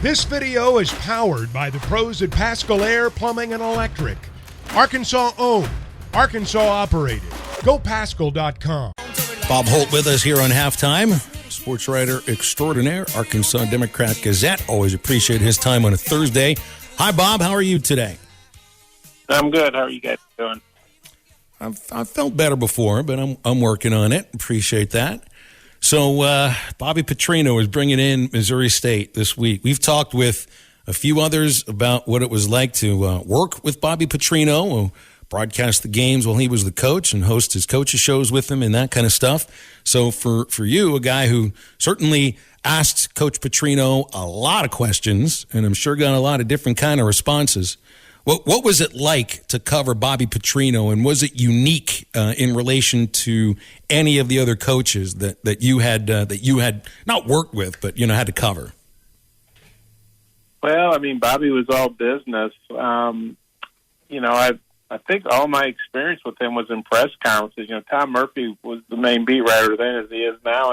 This video is powered by the pros at Pascal Air Plumbing and Electric. Arkansas owned, Arkansas operated. GoPascal.com. Bob Holt with us here on Halftime. Sports writer extraordinaire, Arkansas Democrat-Gazette. Always appreciate his time on a Thursday. Hi, Bob. How are you today? I'm good. How are you guys doing? I've felt better before, but I'm working on it. Appreciate that. So Bobby Petrino is bringing in Missouri State this week. We've talked with a few others about what it was like to work with Bobby Petrino, who broadcast the games while he was the coach and host his coaches shows with him and that kind of stuff. So for you, a guy who certainly asked Coach Petrino a lot of questions, and I'm sure got a lot of different kind of responses, what was it like to cover Bobby Petrino, and was it unique in relation to any of the other coaches that you had not worked with, but had to cover? Well, I mean, Bobby was all business. I think all my experience with him was in press conferences. Tom Murphy was the main beat writer then, as he is now,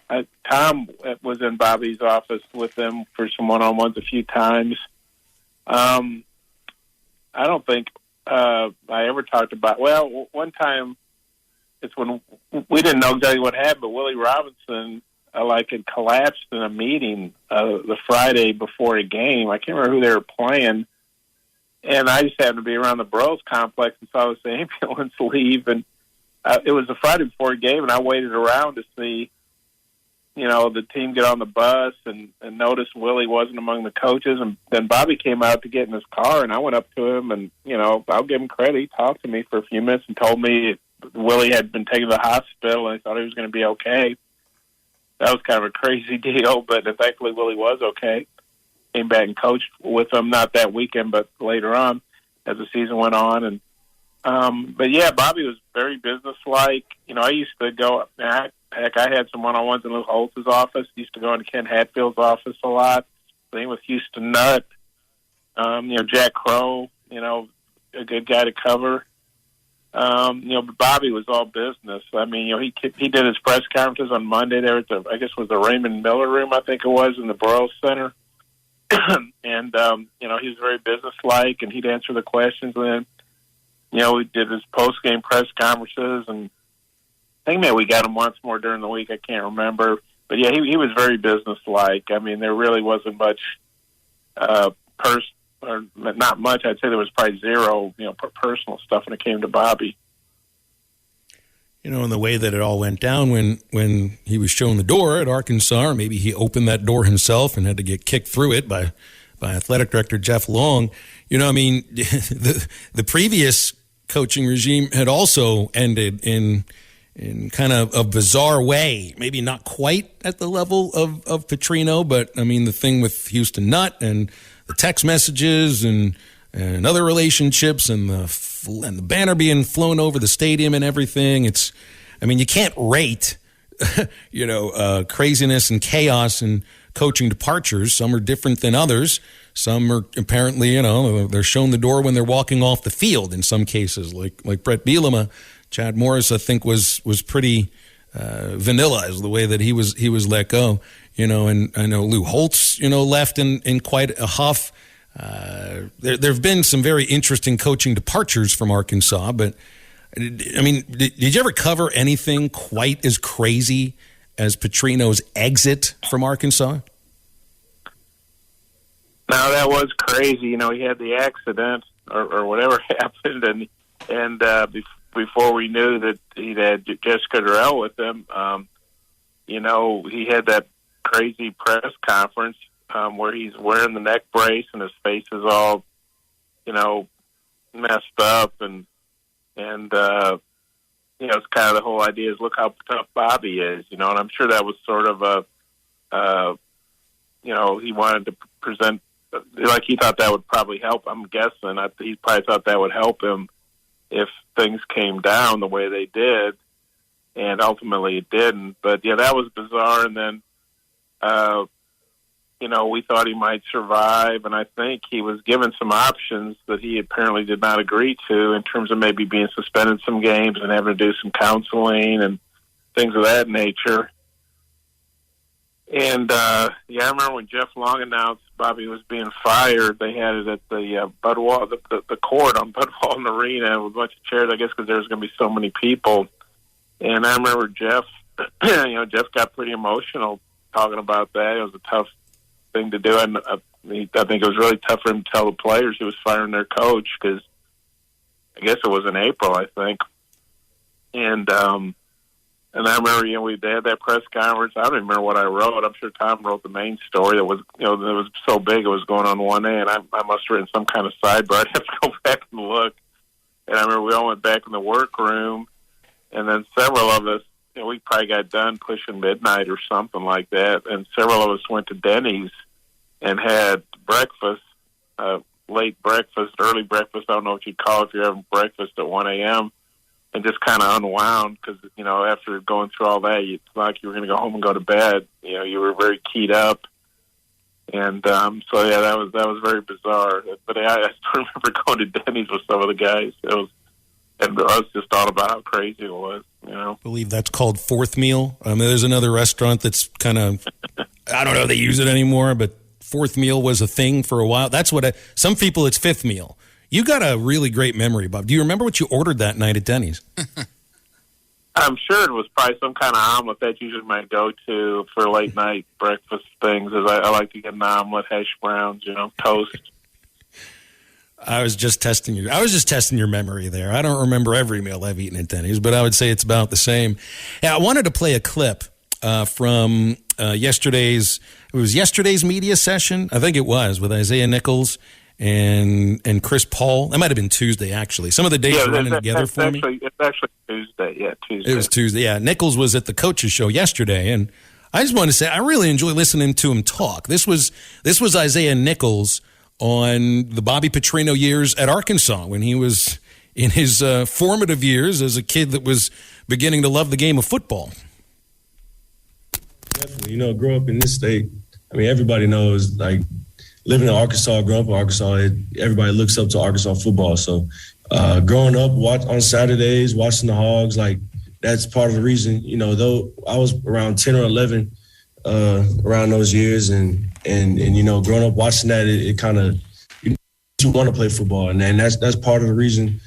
and Tom was in Bobby's office with him for some one-on-ones a few times. I don't think I ever talked about. Well, one time, it's when we didn't know exactly what happened, but Willie Robinson had collapsed in a meeting the Friday before a game. I can't remember who they were playing, and I just happened to be around the Burroughs complex and saw this ambulance leave. And it was the Friday before a game, and I waited around to see the team get on the bus and noticed Willie wasn't among the coaches. And then Bobby came out to get in his car, and I went up to him, and, I'll give him credit. He talked to me for a few minutes and told me Willie had been taken to the hospital, and he thought he was going to be okay. That was kind of a crazy deal, but thankfully Willie was okay. Came back and coached with him, not that weekend, but later on as the season went on. And but yeah, Bobby was very businesslike. I used to go, I had some one-on-ones in Lou Holt's office. Used to go into Ken Hatfield's office a lot. Playing with Houston Nutt, Jack Crow, a good guy to cover. But Bobby was all business. I mean, he did his press conferences on Monday there at it was the Raymond Miller Room, I think it was, in the Burroughs Center. And, he was very businesslike, and he'd answer the questions. And then, he did his post-game press conferences, and I think maybe we got him once more during the week. I can't remember. But, yeah, he was very businesslike. I mean, there really wasn't much or not much. I'd say there was probably zero, personal stuff when it came to Bobby. In the way that it all went down when he was shown the door at Arkansas, or maybe he opened that door himself and had to get kicked through it by athletic director Jeff Long. The previous coaching regime had also ended in kind of a bizarre way, maybe not quite at the level of Petrino, but I mean, the thing with Houston Nutt and the text messages and other relationships and the banner being flown over the stadium and everything. You can't rate, craziness and chaos and coaching departures. Some are different than others. Some are apparently, they're shown the door when they're walking off the field in some cases, like Brett Bielema. Chad Morris, I think, was pretty vanilla as the way that he was let go. And I know Lou Holtz, left in quite a huff. There have been some very interesting coaching departures from Arkansas, but I mean, did you ever cover anything quite as crazy as Petrino's exit from Arkansas? No, that was crazy. He had the accident or whatever happened, and before we knew that he'd had Jessica Durrell with him, he had that crazy press conference where he's wearing the neck brace and his face is all, messed up, and it's kind of the whole idea is look how tough Bobby is, and I'm sure that was sort of he wanted to present, like he thought that would probably help. I'm guessing he probably thought that would help him if things came down the way they did, and ultimately it didn't. But yeah, that was bizarre. And then, we thought he might survive, and I think he was given some options that he apparently did not agree to in terms of maybe being suspended some games and having to do some counseling and things of that nature. And I remember when Jeff Long announced Bobby was being fired, they had it at the Budwall, the court on Budwall Arena with a bunch of chairs, I guess, because there was going to be so many people. And I remember Jeff, Jeff got pretty emotional talking about that. It was a tough thing to do, and I think it was really tough for him to tell the players he was firing their coach, because I guess it was in April, I think. And I remember, they had that press conference. I don't even remember what I wrote. I'm sure Tom wrote the main story that was, that was so big it was going on one day, and I must have written some kind of sidebar. I'd have to go back and look. And I remember we all went back in the workroom, and then several of us, we probably got done pushing midnight or something like that, and several of us went to Denny's and had breakfast, late breakfast, early breakfast. I don't know what you'd call it if you're having breakfast at 1 a.m., and just kind of unwound because, after going through all that, it's like you were going to go home and go to bed. You were very keyed up. And that was very bizarre. But I still remember going to Denny's with some of the guys. I was just thought about how crazy it was, I believe that's called Fourth Meal. There's another restaurant that's kind of, I don't know if they use it anymore, but Fourth Meal was a thing for a while. That's what some people, it's Fifth Meal. You got a really great memory, Bob. Do you remember what you ordered that night at Denny's? I'm sure it was probably some kind of omelet. That's usually my go-to for late night breakfast things. I like to get an omelet, hash browns, toast. I was just testing your memory there. I don't remember every meal I've eaten at Denny's, but I would say it's about the same. Yeah, I wanted to play a clip from yesterday's media session. I think it was with Isaiah Nichols and Chris Paul. That might have been Tuesday, actually. Some of the days are running together for me. It's actually Tuesday. Yeah, Tuesday. It was Tuesday. Yeah, Nichols was at the coaches show yesterday, and I just want to say I really enjoy listening to him talk. This was Isaiah Nichols on the Bobby Petrino years at Arkansas when he was in his formative years as a kid that was beginning to love the game of football. Definitely, growing up in this state, everybody knows, living in Arkansas, growing up in Arkansas, everybody looks up to Arkansas football. So growing up on Saturdays, watching the Hogs, that's part of the reason, though I was around 10 or 11 around those years. And growing up watching that, it kind of, you want to play football. And that's part of the reason,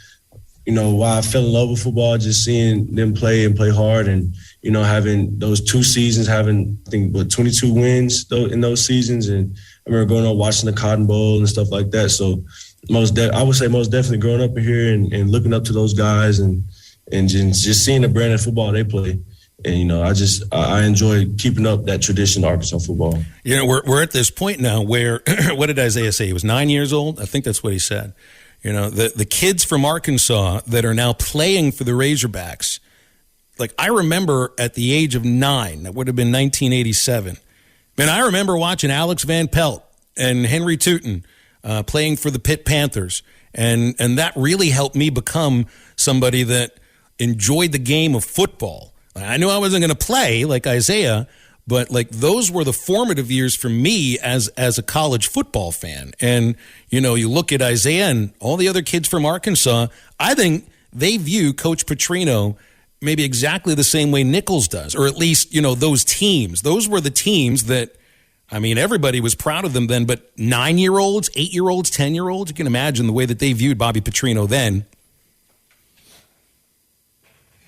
why I fell in love with football, just seeing them play and play hard and, having those 2 seasons, I think, 22 wins in those seasons. And I remember going up watching the Cotton Bowl and stuff like that. So I would say most definitely growing up here and looking up to those guys and just seeing the brand of football they play. And, I enjoy keeping up that tradition of Arkansas football. We're at this point now where, what did Isaiah say? He was 9 years old? I think that's what he said. The kids from Arkansas that are now playing for the Razorbacks, I remember at the age of 9, that would have been 1987. Man, I remember watching Alex Van Pelt and Henry Tootin playing for the Pitt Panthers. And that really helped me become somebody that enjoyed the game of football. I knew I wasn't going to play like Isaiah, but those were the formative years for me as a college football fan. And, you look at Isaiah and all the other kids from Arkansas, I think they view Coach Petrino maybe exactly the same way Nichols does, or at least, those teams. Those were the teams that, everybody was proud of them then, but 9-year-olds, 8-year-olds, 10-year-olds, you can imagine the way that they viewed Bobby Petrino then.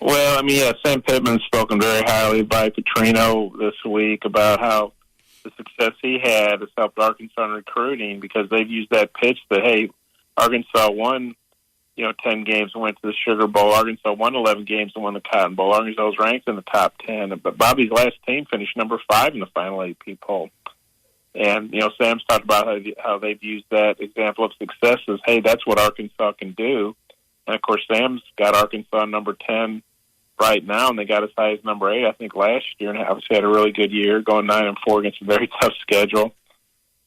Well, Sam Pittman's spoken very highly by Petrino this week about how the success he had has helped Arkansas in recruiting because they've used that pitch that, hey, Arkansas won, 10 games and went to the Sugar Bowl. Arkansas won 11 games and won the Cotton Bowl. Arkansas was ranked in the top 10. But Bobby's last team finished number 5 in the final AP poll. And, Sam's talked about how they've used that example of success as, hey, that's what Arkansas can do. And, of course, Sam's got Arkansas number 10 right now, and they got as high as number 8, I think, last year, and obviously had a really good year, going 9-4 against a very tough schedule.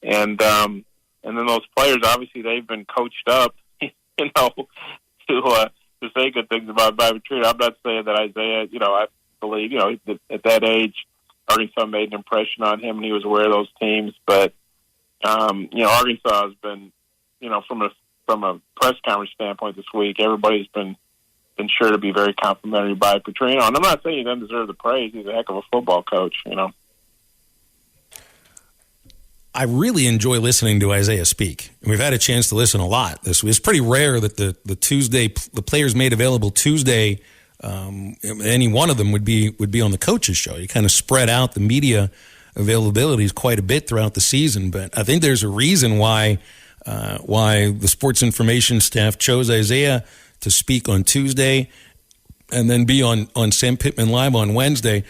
And then those players, obviously, they've been coached up, to say good things about Bobby Petrino. I'm not saying that Isaiah, I believe, at that age, Arkansas made an impression on him, and he was aware of those teams. But, Arkansas has been, from a press conference standpoint this week, everybody's been sure to be very complimentary by Petrino. And I'm not saying he doesn't deserve the praise. He's a heck of a football coach, I really enjoy listening to Isaiah speak. We've had a chance to listen a lot this week. It's pretty rare that the players made available Tuesday, any one of them would be on the coach's show. You kind of spread out the media availabilities quite a bit throughout the season, but I think there's a reason why the sports information staff chose Isaiah to speak on Tuesday and then be on Sam Pittman Live on Wednesday.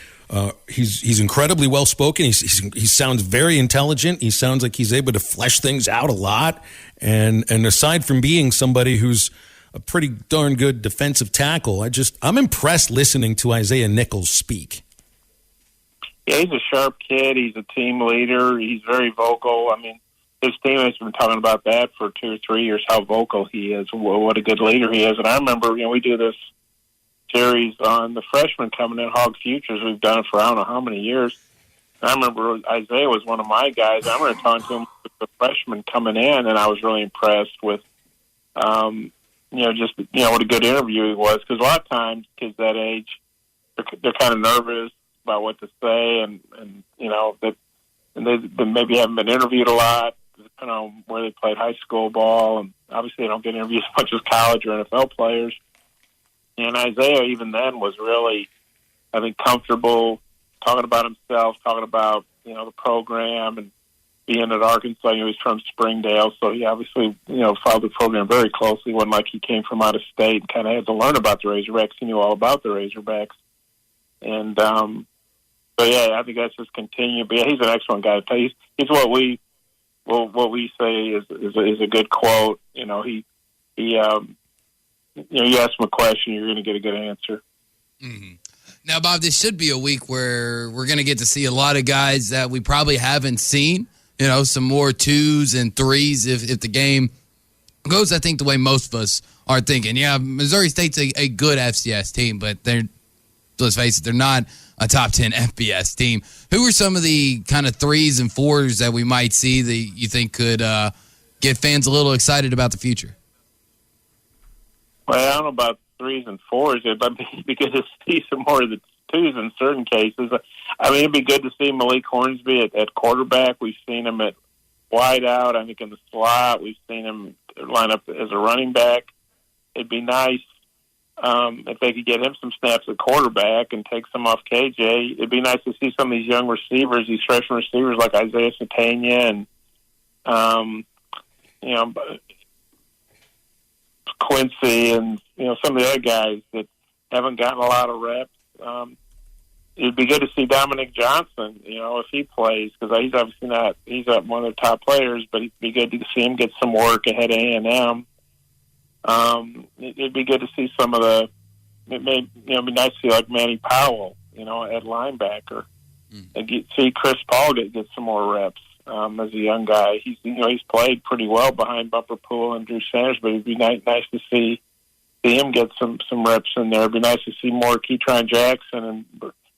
He's incredibly well spoken. He sounds very intelligent. He sounds like he's able to flesh things out a lot. And aside from being somebody who's a pretty darn good defensive tackle, I'm impressed listening to Isaiah Nichols speak. Yeah, he's a sharp kid. He's a team leader. He's very vocal. I mean, his teammates have been talking about that for 2 or 3 years, how vocal he is, what a good leader he is. And I remember, we do this series on the freshmen coming in, Hog Futures. We've done it for I don't know how many years. And I remember Isaiah was one of my guys. I remember talking to him with the freshmen coming in, and I was really impressed with, what a good interview he was. Because a lot of times kids that age, they're kind of nervous about what to say, and they maybe haven't been interviewed a lot, depending on where they played high school ball, and obviously they don't get interviewed as much as college or NFL players. And Isaiah, even then, was really, I think, comfortable talking about himself, talking about, the program and being at Arkansas. He's from Springdale, so he obviously, followed the program very closely. It wasn't like he came from out of state and kind of had to learn about the Razorbacks. He knew all about the Razorbacks. And, I think that's just continued. But, he's an excellent guy. He's what we say is a good quote. You ask him a question, you're going to get a good answer. Mm-hmm. Now, Bob, this should be a week where we're going to get to see a lot of guys that we probably haven't seen, some more 2s and 3s if the game goes, I think, the way most of us are thinking. Yeah, Missouri State's a good FCS team, but let's face it, they're not a top 10 FBS team. Who are some of the kind of 3s and 4s that we might see that you think could get fans a little excited about the future? Well, I don't know about 3s and 4s, but it'd be good to see some more of the 2s in certain cases. I mean, it'd be good to see Malik Hornsby at quarterback. We've seen him at wideout, I think in the slot. We've seen him line up as a running back. It'd be nice if they could get him some snaps at quarterback and take some off KJ. It'd be nice to see some of these young receivers, these freshman receivers like Isaiah Satania and, Quincy and, some of the other guys that haven't gotten a lot of reps. It'd be good to see Dominic Johnson, if he plays, because he's obviously he's not one of the top players, but it'd be good to see him get some work ahead of A&M. It'd be good to see some of it may, be nice to see like Manny Powell, at linebacker. And see Chris Paul get some more reps. As a young guy, he's played pretty well behind Bumper Pool and Drew Sanders, but it'd be nice to see him get some reps in there. It'd be nice to see more Keytron Jackson and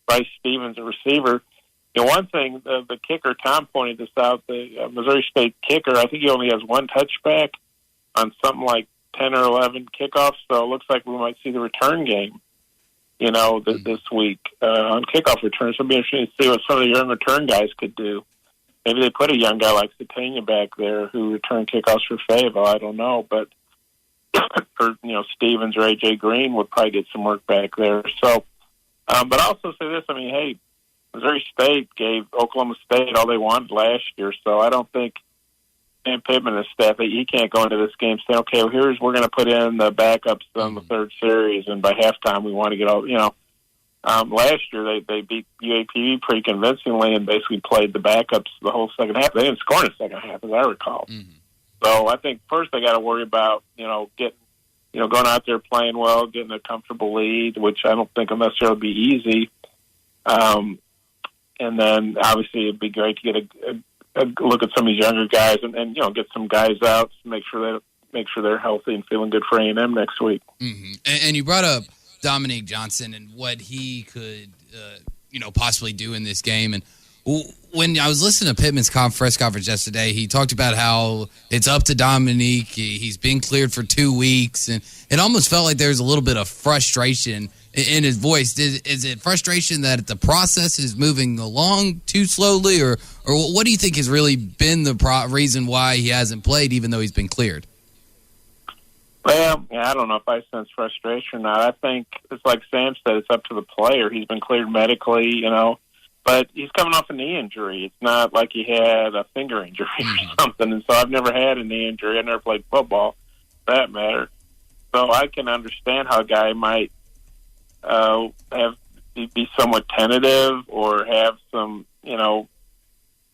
Bryce Stevens, a receiver. One thing, the kicker, Tom pointed this out, the Missouri State kicker, I think he only has one touchback on something like 10 or 11 kickoffs, so it looks like we might see the return game, this week on kickoff returns. So it'll be interesting to see what some of the young return guys could do. Maybe they put a young guy like Satania back there who returned kickoffs for Fayetteville. I don't know, but or Stevens or AJ Green would probably get some work back there. So, but I'll also say this: I mean, hey, Missouri State gave Oklahoma State all they wanted last year, so I don't think Sam Pittman and his staff, he can't go into this game saying, okay, well, we're going to put in the backups on the third series, and by halftime we want to get all last year, they beat UAPB pretty convincingly and basically played the backups the whole second half. They didn't score in the second half, as I recall. Mm-hmm. So I think first they got to worry about, getting, going out there playing well, getting a comfortable lead, which I don't think will necessarily be easy. And then obviously it'd be great to get a look at some of these younger guys and get some guys out to make sure they're healthy and feeling good for A&M next week. Mm-hmm. And you brought up Dominique Johnson and what he could, possibly do in this game. And when I was listening to Pittman's press conference yesterday, he talked about how it's up to Dominique. He's been cleared for 2 weeks, and it almost felt like there was a little bit of frustration in his voice. Is it frustration that the process is moving along too slowly, or what do you think has really been the reason why he hasn't played, even though he's been cleared? Well, yeah, I don't know if I sense frustration or not. I think it's like Sam said, it's up to the player. He's been cleared medically, but he's coming off a knee injury. It's not like he had a finger injury or something. And so I've never had a knee injury. I never played football, for that matter. So I can understand how a guy might be somewhat tentative or have some,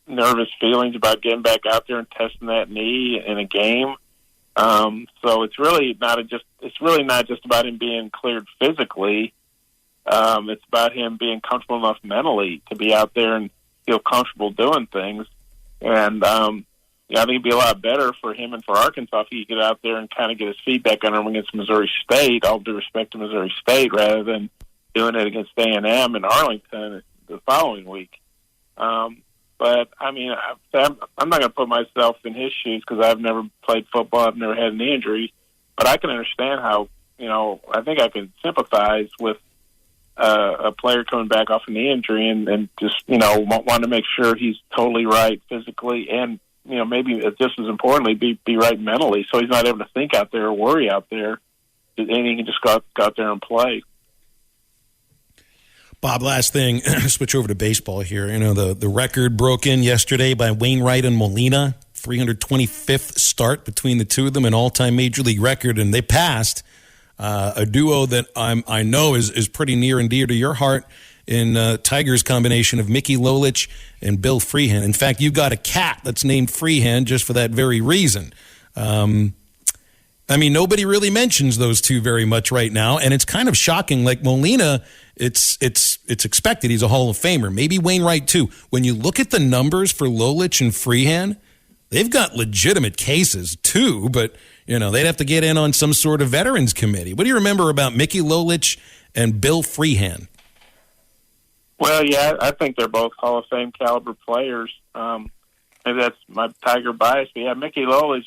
nervous feelings about getting back out there and testing that knee in a game. So it's really not just about him being cleared physically. It's about him being comfortable enough mentally to be out there and feel comfortable doing things. And I think it'd be a lot better for him and for Arkansas if he could get out there and kind of get his feedback under him against Missouri State, all due respect to Missouri State, rather than doing it against A&M in Arlington the following week. But, I'm not going to put myself in his shoes because I've never played football. I've never had an injury. But I can understand how, I think I can sympathize with a player coming back off a knee injury and just, want to make sure he's totally right physically and, maybe just as importantly, be right mentally so he's not able to think out there or worry out there. And he can just go out there and play. Bob, last thing, switch over to baseball here. The record broken yesterday by Wainwright and Molina, 325th start between the two of them, an all-time major league record, and they passed a duo that I know is pretty near and dear to your heart in Tigers combination of Mickey Lolich and Bill Freehan. In fact, you've got a cat that's named Freehan just for that very reason. Nobody really mentions those two very much right now, and it's kind of shocking. Like Molina, it's expected he's a Hall of Famer. Maybe Wainwright too. When you look at the numbers for Lolich and Freehan, they've got legitimate cases too, but they'd have to get in on some sort of veterans committee. What do you remember about Mickey Lolich and Bill Freehan? Well, yeah, I think they're both Hall of Fame caliber players. Maybe that's my Tiger bias, but yeah, Mickey Lolich.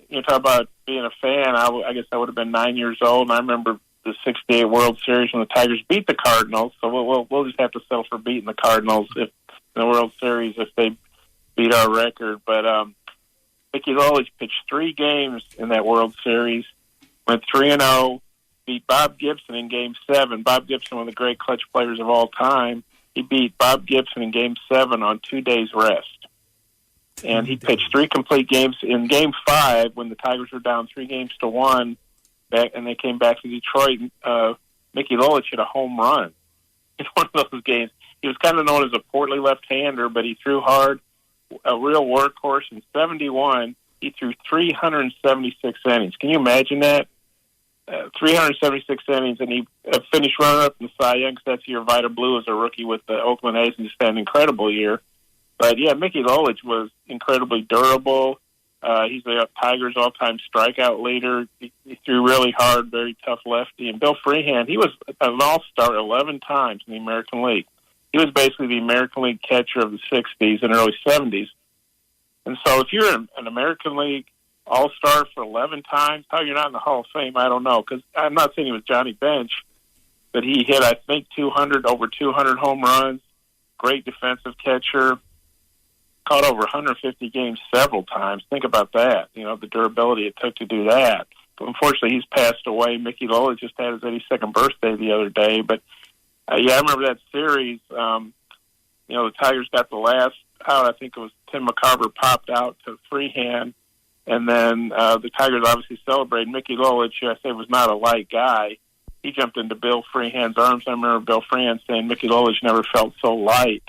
You talk about being a fan. I guess I would have been 9 years old, and I remember the '68 World Series when the Tigers beat the Cardinals. So we'll just have to settle for beating the Cardinals in the World Series if they beat our record. But Mickey Lolich pitched 3 games in that World Series, went 3-0, beat Bob Gibson in Game 7. Bob Gibson, one of the great clutch players of all time, he beat Bob Gibson in Game 7 on 2 days' rest. And he pitched 3 complete games. In Game 5, when the Tigers were down 3-1, and they came back to Detroit, Mickey Lolich hit a home run in one of those games. He was kind of known as a portly left-hander, but he threw hard, a real workhorse. In 71, he threw 376 innings. Can you imagine that? 376 innings, and he finished runner-up in the Cy Young, because that's year Vida Blue as a rookie with the Oakland A's, and just had an incredible year. But, yeah, Mickey Lolich was incredibly durable. He's the Tigers' all-time strikeout leader. He threw really hard, very tough lefty. And Bill Freehan, he was an all-star 11 times in the American League. He was basically the American League catcher of the 60s and early 70s. And so if you're an American League all-star for 11 times, how you're not in the Hall of Fame, I don't know. Because I'm not saying he was Johnny Bench, but he hit, I think, over 200 home runs, great defensive catcher. Caught over 150 games several times. Think about that, the durability it took to do that. But unfortunately, he's passed away. Mickey Lolich just had his 82nd birthday the other day. But, I remember that series. The Tigers got the last out. I think it was Tim McCarver popped out to Freehan. And then the Tigers obviously celebrated. Mickey Lolich, I say, was not a light guy. He jumped into Bill Freehan's arms. I remember Bill Freehan saying Mickey Lolich never felt so light.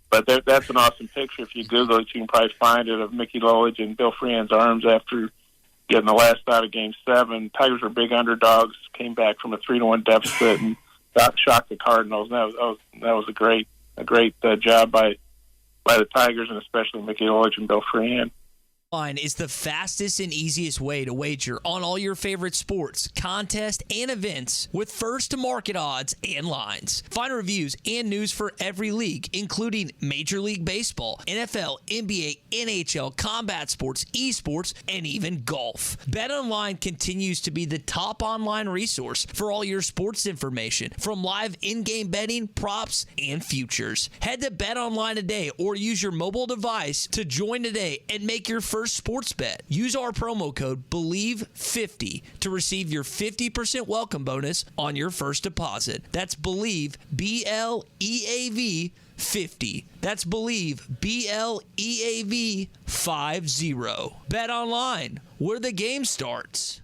But that's an awesome picture. If you Google it, you can probably find it, of Mickey Lolich in Bill Freehan's arms after getting the last out of Game 7. Tigers were big underdogs, came back from a 3-1 deficit and shocked the Cardinals. And that was a great job by the Tigers, and especially Mickey Lolich and Bill Freehan. BetOnline is the fastest and easiest way to wager on all your favorite sports, contests, and events with first-to-market odds and lines. Find reviews and news for every league, including Major League Baseball, NFL, NBA, NHL, combat sports, esports, and even golf. BetOnline continues to be the top online resource for all your sports information, from live in-game betting, props, and futures. Head to BetOnline today or use your mobile device to join today and make your first sports bet. Use our promo code BELIEVE50 to receive your 50% welcome bonus on your first deposit. That's BELIEVE, BLEAV 50. That's BELIEVE, BLEAV 50. Bet online, where the game starts.